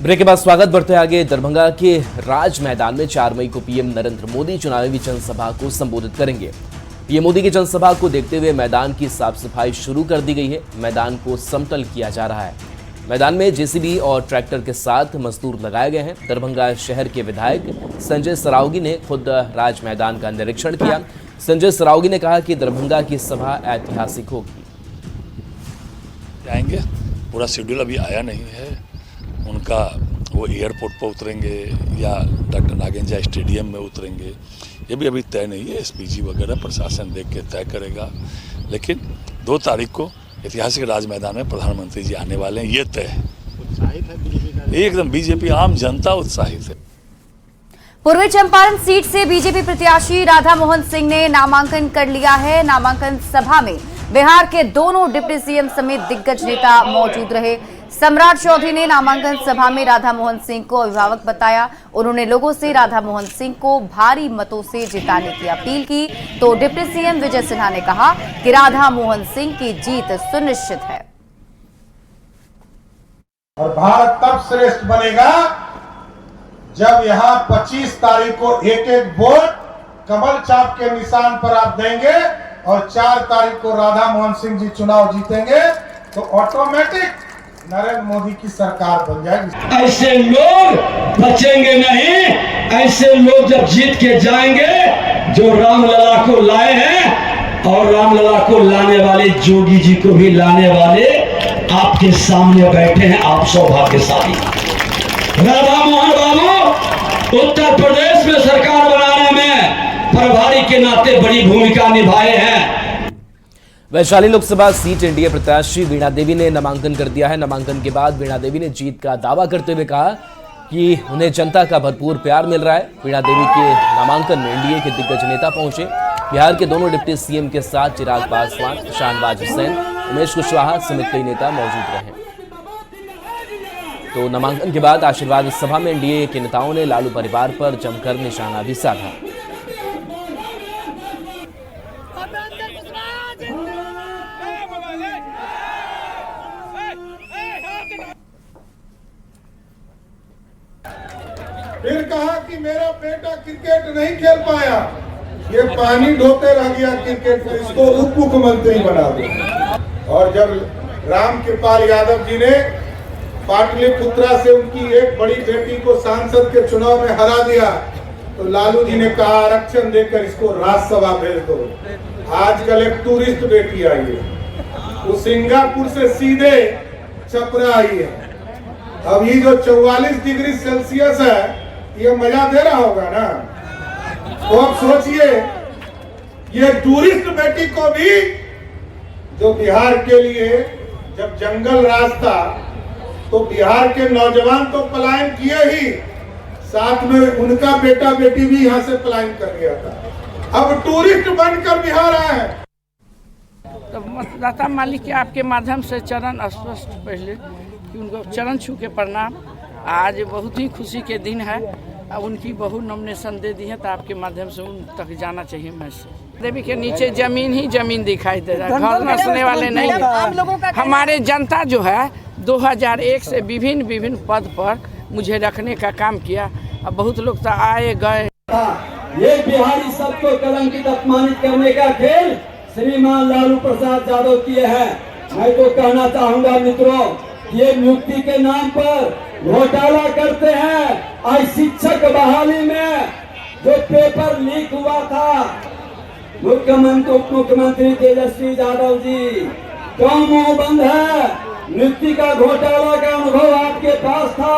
Break के बाद स्वागत बढ़ते हैं आगे। दरभंगा के राज मैदान में 4 मई को पीएम नरेंद्र मोदी चुनावी जनसभा को संबोधित करेंगे। पीएम मोदी की जनसभा को देखते हुए मैदान की साफ सफाई शुरू कर दी गई है। मैदान को समतल किया जा रहा है। मैदान में जेसीबी और ट्रैक्टर के साथ मजदूर लगाए गए हैं। दरभंगा शहर के विधायक संजय सरावगी ने खुद राज मैदान का निरीक्षण किया। संजय सरावगी ने कहा कि दरभंगा की सभा ऐतिहासिक होगी। आएंगे, पूरा शेड्यूल अभी आया नहीं है उनका। वो एयरपोर्ट पर उतरेंगे या डॉक्टर नागेंद्र स्टेडियम में उतरेंगे, ये भी अभी तय नहीं है। एसपीजी वगैरह प्रशासन देख के तय करेगा। लेकिन 2 तारीख को ऐतिहासिक राज मैदान में प्रधानमंत्री जी आने वाले हैं, ये तय है। उत्साहित है बीजेपी? एकदम बीजेपी, आम जनता उत्साहित है। पूर्वी चंपारण सीट से बीजेपी प्रत्याशी राधा मोहन सिंह ने नामांकन कर लिया है। नामांकन सभा में बिहार के दोनों डिप्टी सीएम समेत दिग्गज नेता मौजूद रहे। सम्राट चौधरी ने नामांकन सभा में राधा मोहन सिंह को अभिभावक बताया। उन्होंने लोगों से राधा मोहन सिंह को भारी मतों से जिताने की अपील की। तो डिप्टी सीएम विजय सिन्हा ने कहा कि राधा मोहन सिंह की जीत सुनिश्चित है। और भारत तब श्रेष्ठ बनेगा जब यहाँ 25 तारीख को एक वोट कमल छाप के निशान पर आप देंगे और 4 तारीख को राधा मोहन सिंह जी चुनाव जीतेंगे तो ऑटोमेटिक नरेंद्र मोदी की सरकार बन जाएगी। ऐसे लोग बचेंगे नहीं। ऐसे लोग जब जीत के जाएंगे, जो रामलला को लाए हैं और रामलला को लाने वाले जोगी जी को भी लाने वाले आपके सामने बैठे हैं। आप सौभाग्यशाली। राधा मोहन बाबू उत्तर प्रदेश में सरकार बनाने में प्रभारी के नाते बड़ी भूमिका निभाए हैं। वैशाली लोकसभा सीट एनडीए प्रत्याशी वीणा देवी ने नामांकन कर दिया है। नामांकन के बाद वीणा देवी ने जीत का दावा करते हुए कहा कि उन्हें जनता का भरपूर प्यार मिल रहा है। वीणा देवी के नामांकन में एनडीए के दिग्गज नेता पहुंचे। बिहार के दोनों डिप्टी सीएम के साथ चिराग पासवान, शाहनवाज हुसैन, उमेश कुशवाहा समेत कई नेता मौजूद रहे। तो नामांकन के बाद आशीर्वाद सभा में एनडीए के नेताओं ने लालू परिवार पर जमकर निशाना भी साधा। फिर कहा कि मेरा बेटा क्रिकेट नहीं खेल पाया, ये पानी ढोते रह गया क्रिकेट में, इसको उप मुख्यमंत्री बना दो। और जब राम कृपाल यादव जी ने पाटलिपुत्रा से उनकी एक बड़ी बेटी को सांसद के चुनाव में हरा दिया तो लालू जी ने कहा आरक्षण देकर इसको राज्यसभा भेज दो। आजकल एक टूरिस्ट बेटी आई है, वो सिंगापुर से सीधे छपरा आई है। अब ये जो 44 डिग्री सेल्सियस है, ये मजा दे रहा होगा ना। तो अब सोचिए, ये टूरिस्ट बेटी को भी, जो बिहार के लिए जब जंगल राज था तो बिहार के नौजवान तो पलायन किए ही, साथ में उनका बेटा बेटी भी यहाँ से पलायन कर गया था। अब टूरिस्ट बनकर बिहार आए हैं। तो मतदाता मालिक के आपके माध्यम से चरण स्पष्ट पहले कि उनको चरण छू के प्रणाम। आज बहुत ही खुशी के दिन है। अब उनकी बहू नॉमिनेशन दे दी है तो आपके माध्यम से उन तक जाना चाहिए मैसेज। देवी के नीचे जमीन ही जमीन दिखाई दे रहा है, घर नसने वाले नहीं है। हमारे जनता जो है 2001 से विभिन्न पद पर मुझे रखने का काम किया। अब बहुत लोग तो आए गए। ये बिहारी सबको कलंकित अपमानित करने का खेल श्रीमान लालू प्रसाद यादव किए हैं। मैं तो कहना चाहूंगा मित्रों, ये नियुक्ति के नाम पर घोटाला करते हैं। आज शिक्षक बहाली में जो पेपर लीक हुआ था, मुख्यमंत्री उप मुख्यमंत्री तेजस्वी यादव जी क्यों मुंह बंद है? नियुक्ति का घोटाला का अनुभव आपके पास था।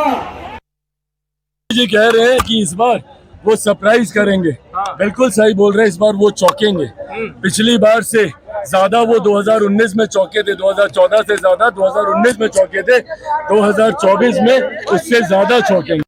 जी कह रहे हैं कि इस बार वो सरप्राइज करेंगे। बिल्कुल सही बोल रहे हैं, इस बार वो चौंकेंगे। पिछली बार से ज्यादा वो 2019 में चौंके थे, 2014 से ज्यादा 2019 में चौंके थे, 2024 में उससे ज्यादा चौंकेंगे।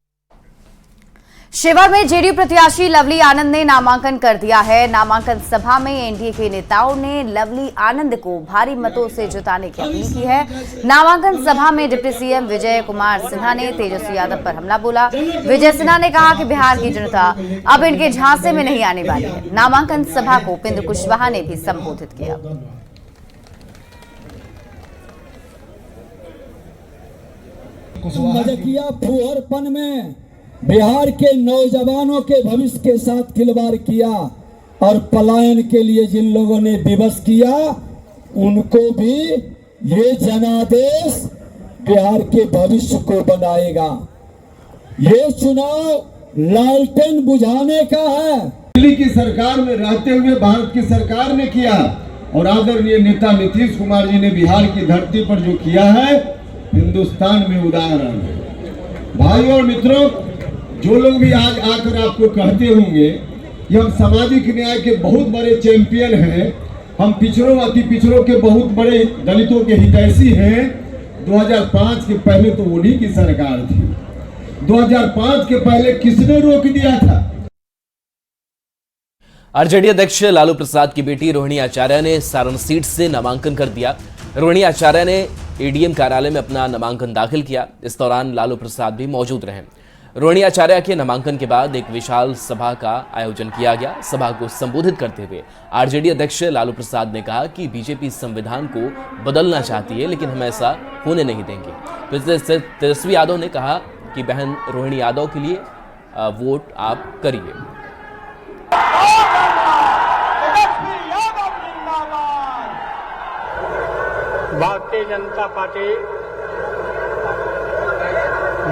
शिवहर में जेडीयू प्रत्याशी लवली आनंद ने नामांकन कर दिया है। नामांकन सभा में एनडीए के नेताओं ने लवली आनंद को भारी मतों से जिताने की अपील की है। नामांकन सभा में डिप्टी सीएम विजय कुमार सिन्हा ने तेजस्वी यादव पर हमला बोला। विजय सिन्हा ने कहा कि बिहार की जनता अब इनके झांसे में नहीं आने वाली है। नामांकन सभा को उपेंद्र कुशवाहा ने भी संबोधित किया। मजकिया फुहरपन में बिहार के नौजवानों के भविष्य के साथ खिलवाड़ किया और पलायन के लिए जिन लोगों ने विवश किया, उनको भी ये जनादेश बिहार के भविष्य को बनाएगा। ये चुनाव लालटेन बुझाने का है। दिल्ली की सरकार में रहते हुए भारत की सरकार ने किया और आदरणीय नेता नीतीश कुमार जी ने बिहार की धरती पर जो किया है, हिंदुस्तान में उदाहरण है। भाइयों और मित्रों, जो लोग भी आज आकर आपको कहते होंगे कि हम सामाजिक न्याय के बहुत बड़े चैंपियन हैं, हम पिछड़ों अति पिछड़ों के बहुत बड़े दलितों के हितैषी हैं, 2005 के पहले तो उन्हीं की सरकार थी। 2005 के पहले किसने रोक दिया था? आरजेडी अध्यक्ष लालू प्रसाद की बेटी रोहिणी आचार्य ने सारण सीट से नामांकन कर दिया। रोहिणी आचार्य ने एडीएम कार्यालय में अपना नामांकन दाखिल किया। इस दौरान लालू प्रसाद भी मौजूद रहे। रोहिणी आचार्य के नामांकन के बाद एक विशाल सभा का आयोजन किया गया। सभा को संबोधित करते हुए आरजेडी अध्यक्ष लालू प्रसाद ने कहा कि बीजेपी संविधान को बदलना चाहती है, लेकिन हम ऐसा होने नहीं देंगे। तेजस्वी यादव ने कहा कि बहन रोहिणी यादव के लिए वोट आप करिए। भारतीय जनता पार्टी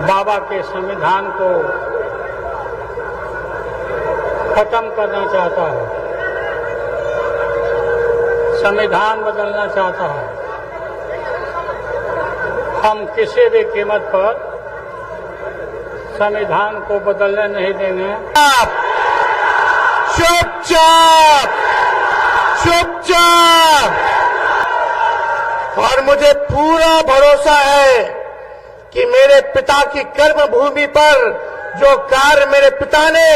बाबा के संविधान को खत्म करना चाहता है, संविधान बदलना चाहता है। हम किसी भी कीमत पर संविधान को बदलने नहीं देंगे। चुपचाप चुपचाप। और मुझे पूरा भरोसा है कि मेरे पिता की कर्म भूमि पर जो कार्य मेरे पिता ने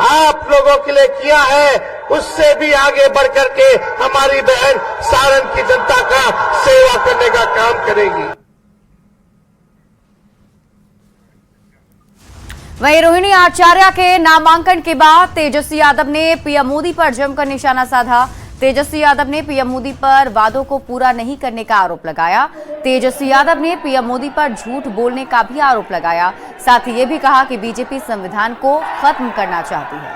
आप लोगों के लिए किया है, उससे भी आगे बढ़कर के हमारी बहन सारण की जनता का सेवा करने का काम करेगी। वहीं रोहिणी आचार्य के नामांकन के बाद तेजस्वी यादव ने पीएम मोदी पर जमकर निशाना साधा। तेजस्वी यादव ने पीएम मोदी पर वादों को पूरा नहीं करने का आरोप लगाया। तेजस्वी यादव ने पीएम मोदी पर झूठ बोलने का भी आरोप लगाया। साथ ही ये भी कहा कि बीजेपी संविधान को खत्म करना चाहती है।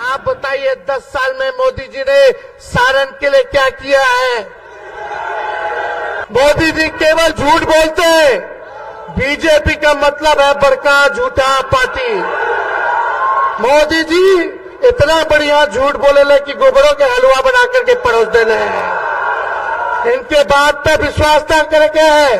आप बताइए, 10 साल में मोदी जी ने सारण के लिए क्या किया है? मोदी जी केवल झूठ बोलते हैं। बीजेपी का मतलब है बड़का झूठा पार्टी। मोदी जी इतना बढ़िया झूठ बोले कि गोबरों के हलवा बना करके परोस देने हैं। इनके बात पे विश्वास न करके है।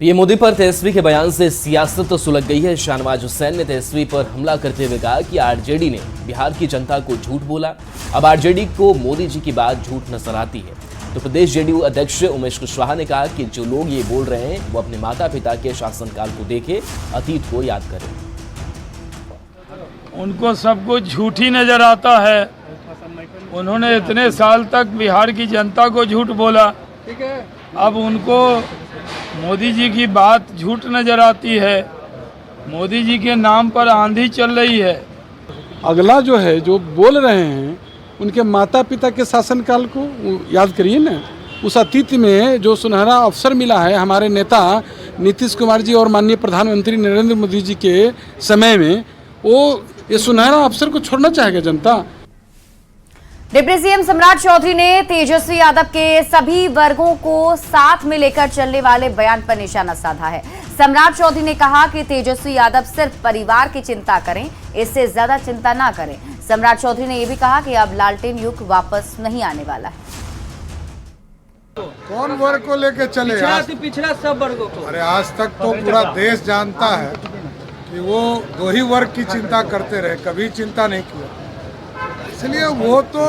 पीएम मोदी पर तेजस्वी के बयान से सियासत तो सुलग गई है। शाहनवाज हुसैन ने तेजस्वी पर हमला करते हुए कहा कि आरजेडी ने बिहार की जनता को झूठ बोला। अब आरजेडी को मोदी जी की बात झूठ नजर आती है। तो प्रदेश जेडीयू अध्यक्ष उमेश कुशवाहा ने कहा कि जो लोग ये बोल रहे हैं वो अपने माता पिता के शासनकाल को देखें, अतीत को याद करें। उनको सब कुछ झूठ ही नजर आता है। उन्होंने इतने साल तक बिहार की जनता को झूठ बोला, अब उनको मोदी जी की बात झूठ नजर आती है। मोदी जी के नाम पर आंधी चल रही है। अगला जो है, जो बोल रहे हैं, उनके माता पिता के शासनकाल को याद करिए ना। उस अतीत में जो सुनहरा अवसर मिला है हमारे नेता नीतीश कुमार जी और माननीय प्रधानमंत्री नरेंद्र मोदी जी के समय में, वो ये सुनहरा अवसर को छोड़ना चाहेगा जनता। डिप्टी सीएम सम्राट चौधरी ने तेजस्वी यादव के सभी वर्गों को साथ में लेकर चलने वाले बयान पर निशाना साधा है। सम्राट चौधरी ने कहा कि तेजस्वी यादव सिर्फ परिवार की चिंता करें, इससे ज्यादा चिंता ना करें। सम्राट चौधरी ने यह भी कहा कि अब लालटेन युग वापस नहीं आने वाला है। कौन वर्ग को लेकर चले? पिछड़ा सब वर्गों को। अरे आज तक तो पूरा देश जानता है कि वो 2 ही वर्ग की चिंता करते रहे, कभी चिंता नहीं किया। इसलिए वो तो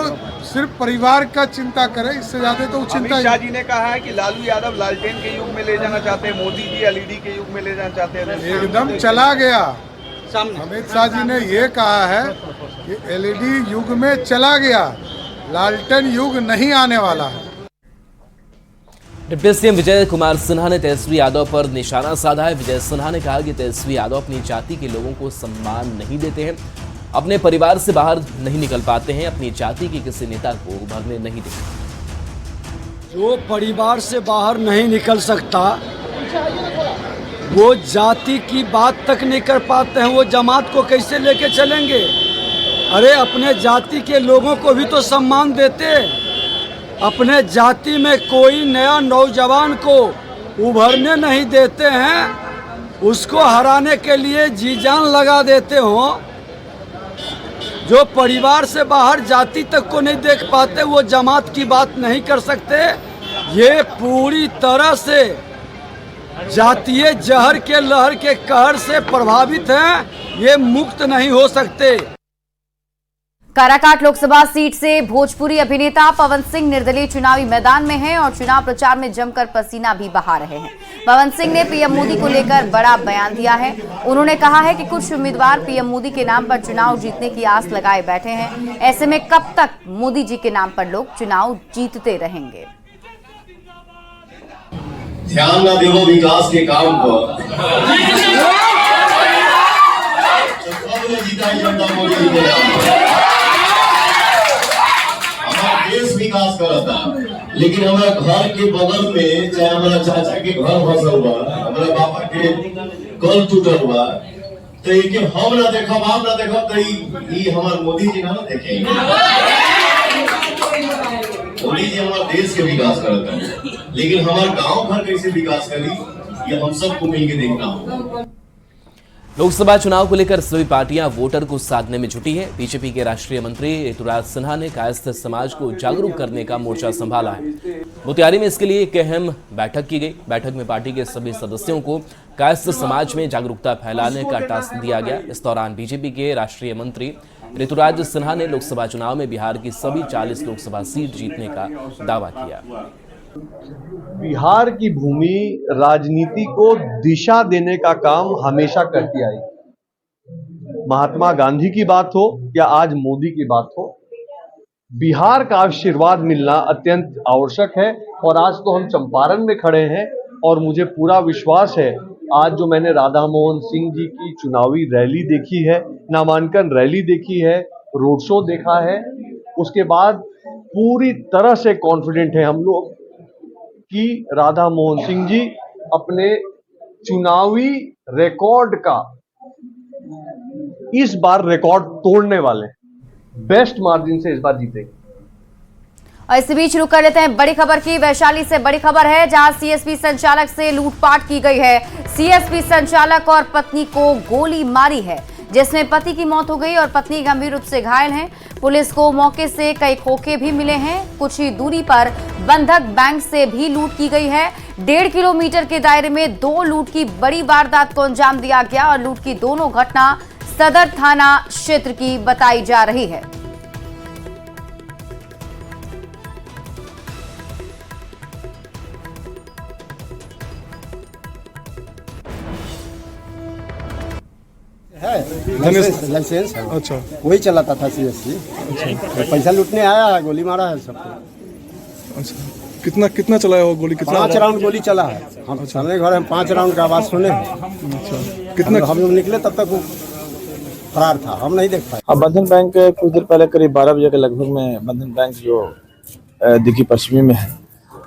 सिर्फ परिवार का चिंता करे, इससे ज्यादा तो चिंता। अमित शाह जी ने कहा है कि लालू यादव लालटेन के युग में ले जाना चाहते हैं, मोदी जी एलईडी के युग में ले जाना चाहते हैं। एकदम चला गया। अमित शाह जी ने ये कहा है कि एलईडी युग में चला गया, लालटेन युग नहीं आने वाला है। डिप्टी सीएम विजय कुमार सिन्हा ने तेजस्वी यादव पर निशाना साधा है। विजय सिन्हा ने कहा कि तेजस्वी यादव अपनी जाति के लोगों को सम्मान नहीं देते हैं, अपने परिवार से बाहर नहीं निकल पाते हैं, अपनी जाति के किसी नेता को उभरने नहीं देते। जो परिवार से बाहर नहीं निकल सकता, वो जाति की बात तक नहीं कर पाते हैं, वो जमात को कैसे लेके चलेंगे? अरे अपने जाति के लोगों को भी तो सम्मान देते। अपने जाति में कोई नया नौजवान को उभरने नहीं देते हैं, उसको हराने के लिए जी जान लगा देते हो। जो परिवार से बाहर जाति तक को नहीं देख पाते, वो जमात की बात नहीं कर सकते। ये पूरी तरह से जातीय जहर के लहर के कहर से प्रभावित हैं, ये मुक्त नहीं हो सकते। काराकाट लोकसभा सीट से भोजपुरी अभिनेता पवन सिंह निर्दलीय चुनावी मैदान में हैं और चुनाव प्रचार में जमकर पसीना भी बहा रहे हैं। पवन सिंह ने पीएम मोदी को लेकर बड़ा बयान दिया है। उन्होंने कहा है कि कुछ उम्मीदवार पीएम मोदी के नाम पर चुनाव जीतने की आस लगाए बैठे हैं। ऐसे में कब तक मोदी जी के नाम पर लोग चुनाव जीतते रहेंगे? ध्यान न देवो विकास के काम पर, देश विकास करता, लेकिन हमारा घर के बगल में चाहे हमारा चाचा के घर फंसल हुआ, हमारा पापा के कल टूटल हुआ, तो ये हम ना देखब, आप ना देखब, तो ये हमारे मोदी जी ना देखेंगे। मोदी जी हमारा देश के विकास करता है, लेकिन हमारे गांव घर कैसे विकास करी, ये हम सबको मिलकर देखना होगा। लोकसभा चुनाव को लेकर सभी पार्टियां वोटर को साधने में जुटी है। बीजेपी के राष्ट्रीय मंत्री ऋतुराज सिन्हा ने कायस्थ समाज को जागरूक करने का मोर्चा संभाला है। मोतिहारी में इसके लिए एक अहम बैठक की गई। बैठक में पार्टी के सभी सदस्यों को कायस्थ समाज में जागरूकता फैलाने का टास्क दिया गया। इस दौरान बीजेपी के राष्ट्रीय मंत्री ऋतुराज सिन्हा ने लोकसभा चुनाव में बिहार की सभी 40 लोकसभा सीट जीतने का दावा किया। बिहार की भूमि राजनीति को दिशा देने का काम हमेशा करती आई। महात्मा गांधी की बात हो या आज मोदी की बात हो, बिहार का आशीर्वाद मिलना अत्यंत आवश्यक है। और आज तो हम चंपारण में खड़े हैं और मुझे पूरा विश्वास है, आज जो मैंने राधा मोहन सिंह जी की चुनावी रैली देखी है, नामांकन रैली देखी है, रोड शो देखा है, उसके बाद पूरी तरह से कॉन्फिडेंट है हम लोग कि राधा मोहन सिंह जी अपने चुनावी रिकॉर्ड का इस बार रिकॉर्ड तोड़ने वाले हैं। बेस्ट मार्जिन से इस बार जीतेंगे। और इसी बीच रुक कर लेते हैं बड़ी खबर की। वैशाली से बड़ी खबर है, जहां सीएसपी संचालक से लूटपाट की गई है। सीएसपी संचालक और पत्नी को गोली मारी है, जिसमें पति की मौत हो गई और पत्नी गंभीर रूप से घायल है। पुलिस को मौके से कई खोखे भी मिले हैं। कुछ ही दूरी पर बंधक बैंक से भी लूट की गई है। 1.5 किलोमीटर के दायरे में 2 लूट की बड़ी वारदात को अंजाम दिया गया और लूट की दोनों घटना सदर थाना क्षेत्र की बताई जा रही है। लाइसेंस है। अच्छा, वही चलाता था सीएससी। अच्छा, पैसा लूटने आया है, गोली मारा है सबको। अच्छा, कितना चलाया हो गोली? 5 राउंड गोली चला है। हम सामने घर में 5 राउंड का आवाज सुने। अच्छा, कितना हम लोग निकले तब तक वो फरार था, हम नहीं देख पाए। अब बंधन बैंक कुछ देर पहले करीब 12 बजे के लगभग में बंधन बैंक जो दिग्गी पश्चिमी में है,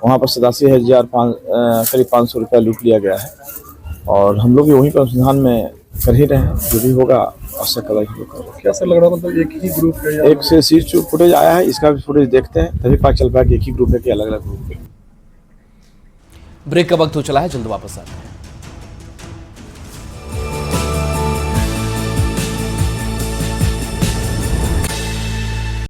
वहाँ पर 87,000 करीब 500 रुपया लूट लिया गया है। और हम लोग वहीं पर अनुसंधान में कर ही रहे हैं, जो भी होगा आवश्यक कार्रवाई होगा। कैसा लग रहा है, मतलब एक ही ग्रुप है? एक से सीट फुटेज आया है, इसका भी फुटेज देखते हैं, तभी पता चल पाएगा कि एक ही ग्रुप है कि अलग अलग ग्रुप है। ब्रेक का वक्त हो चला है, जल्द वापस आते हैं।